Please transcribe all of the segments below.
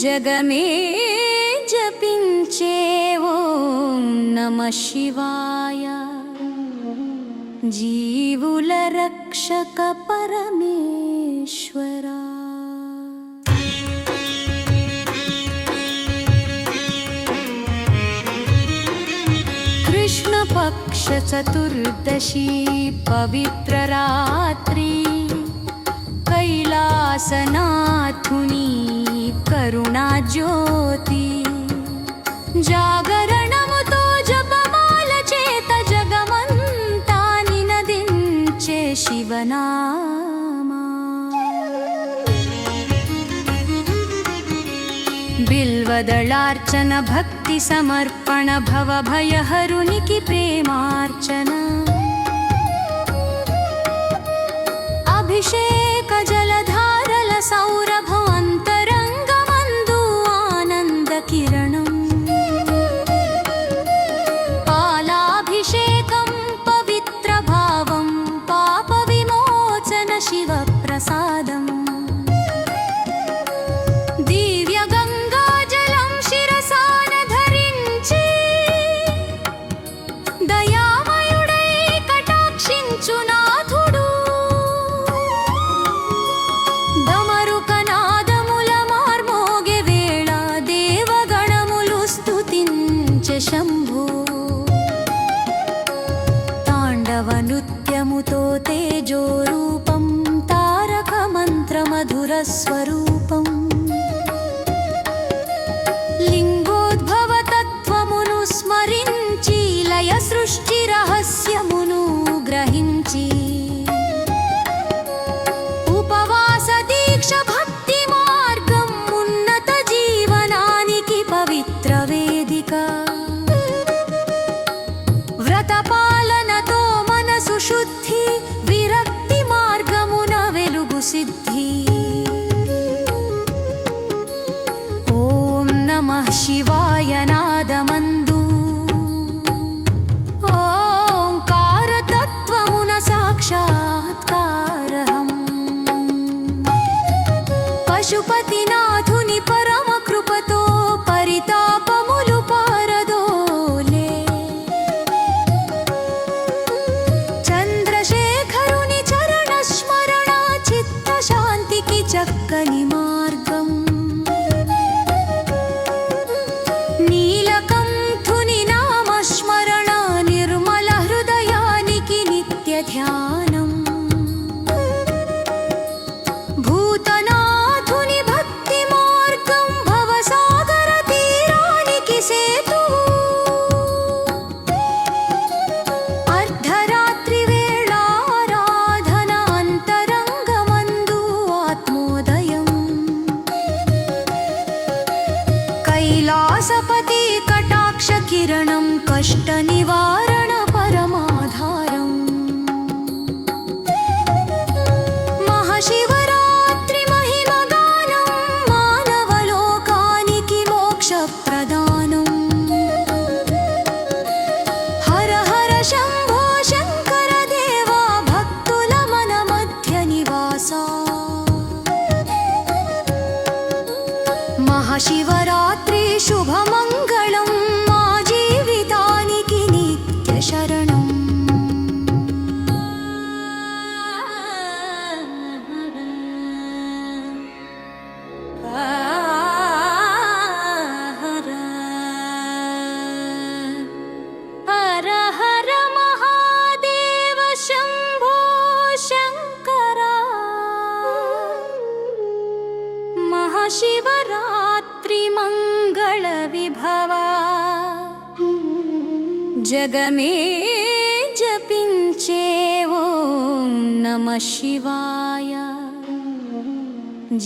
జగమే జపించే ఓం నమః శివాయ జీవుల రక్షక పరమేశ్వరా. కృష్ణ పక్ష చతుర్దశి పవిత్ర రాత్రి కైలాసనాథుని కరుణా జ్యోతి జాగరణముతో జపమాల చేత జగమంతా నినదించే శివనామా. బిల్వదళార్చన భక్తి సమర్పణ భవ భయహరునికి ప్రేమార్చన అభిషేక జలధారల సౌరభం అంతరంగమందు ఆనంద కిరణం పాలాభిషేకం పవిత్ర భావం పాప విమోచన శివ ప్రసాదం. దివ్య గంగాజలం శిరసాన ధరించి దయామయుడై కటాక్షించు నాథుడు. దమరుకనాదముల మార్మోగే వేళ దేవగణములు స్తుతించె శంభో. తాండవ నృత్యముతో తేజోరూపం తారక మంత్ర మధుర స్వరూపం. లింగోద్భవ తత్వమును స్మరించి లయ సృష్టి రహస్యమును గ్రహించి ఉపవాస దీక్ష భక్తి మార్గం ఉన్నత జీవనానికి పవిత్ర వేదిక. వ్రత పాలనతో మనసు శుద్ధి విరక్తి మార్గమున వెలుగు సిద్ధి. ఓం నమః శివాయ నాదమందు ఓంకార తత్వమున సాక్షాత్కారహం. పశుపతినాథుని పరమ కృపతో పరితాపములు పారదోలే. చంద్రశేఖరుని చరణ స్మరణ చిత్త శాంతికి చక్కని మార్గం. నీలకంఠుని నామస్మరణ నిర్మల హృదయానికి నిత్య ధ్యానం. భూతనాథుని భక్తి మార్గం భవసాగర తీరానికి సేతువు. అర్ధరాత్రి వేళ ఆరాధన అంతరంగమందు ఆత్మోదయం. కైలాసపతి కటాక్ష కిరణం కష్ట నివారణ పరమాధారం. మహాశివరాత్రి మహిమ గానం మానవలోకానికి మోక్ష ప్రదానం. హర హర శంభో శంకర దేవా భక్తుల మన మధ్య నివాసా. మహాశివరాత్రి శుభమంగళం మా జీవితానికి నిత్య శరణం. హర హర మహాదేవ శంభో శంకరా. మహాశివరాత్రి మంగళ విభవా జగమే జపించే ఓం నమః శివాయ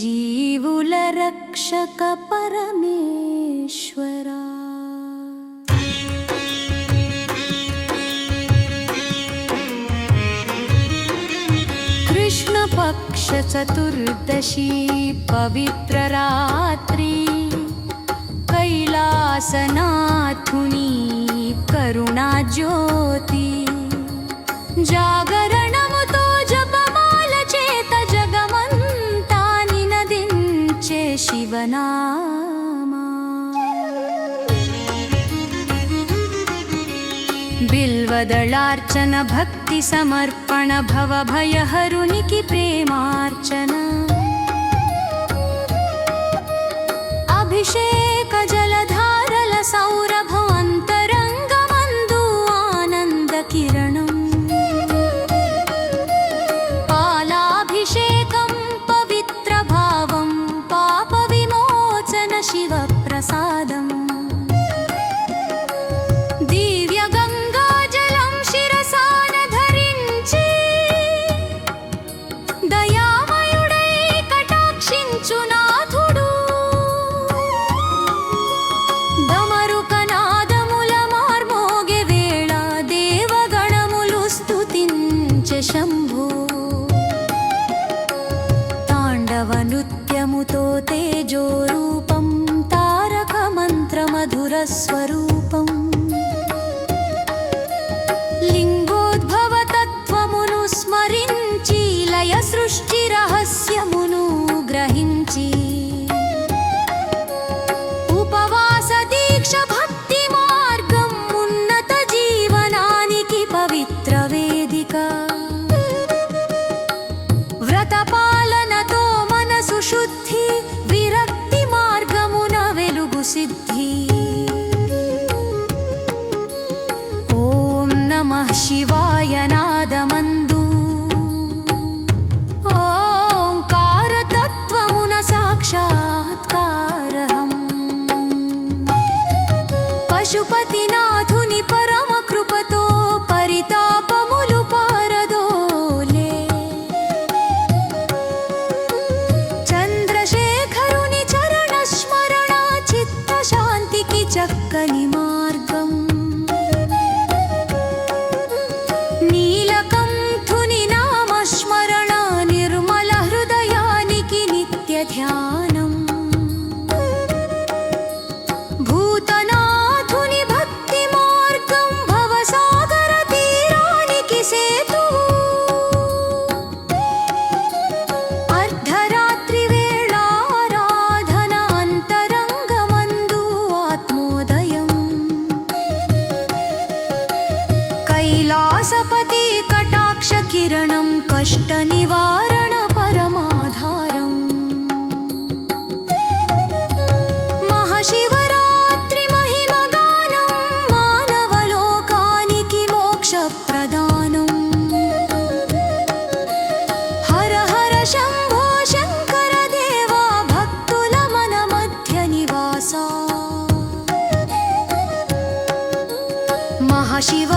జీవుల రక్షక పరమేశ్వరా. కృష్ణ పక్ష చతుర్దశి పవిత్ర రాత్రి కైలాసనాథుని కరుణా జ్యోతి జాగరణముతో జపమాల చేత జగమంతా నినదించే శివ శివనామా. బిల్వదళార్చన భక్తి సమర్పణ భవభయహరునికి ప్రేమార్చన. అభిషేక జలధారల సౌరభం అంతరంగమందు ఆనంద కిరణం. పాలాభిషేకం పవిత్ర భావం పాప విమోచన శివ ప్రసాదం. దివ్య గంగాజలం శిరసాన ధరించి దయామయుడై కటాక్షించు నాథుడు. డమరుకనాదముల మార్మోగే వేళ దేవగణములు స్తుతించె శంభో. తాండవ నృత్యముతో తేజోరూపం తారక మంత్ర మధుర స్వరూపం. లింగోద్భవ తత్వమును స్మరించి లయ సృష్టి రహస్యమును గ్రహించి ఉపవాస దీక్ష భక్తి మార్గం ఉన్నత జీవనానికి పవిత్ర వేదిక. వ్రత పాలనతో మనసు శుద్ధి విరక్తి మార్గమున వెలుగు సిద్ధి. ఓం నమః శివాయ నాదమందు ఓంకార తత్వమున సాక్షాత్కారహం. పశుపతినాథుని పరమ కృపతో పరితాపములు పారదోలే. చంద్రశేఖరుని చరణ స్మరణ చిత్త శాంతికి చక్కని మార్గం. నీలకంఠుని నామస్మరణ నిర్మల హృదయానికి నిత్య ధ్యానం. భూతనాథుని భక్తి మార్గం భవసాగర తీరానికి సేతువు. అర్ధరాత్రి వేళ ఆరాధన అంతరంగమందు ఆత్మోదయం. కైలాసపతి కటాక్ష కిరణం కష్ట నివారణ పరమాధారం. మహాశివరాత్రి మహిమ గానం మానవలోకానికి మోక్ష ప్రదానం. హర హర శంభో శంకర దేవా భక్తుల మన మధ్య నివాస. మహాశివ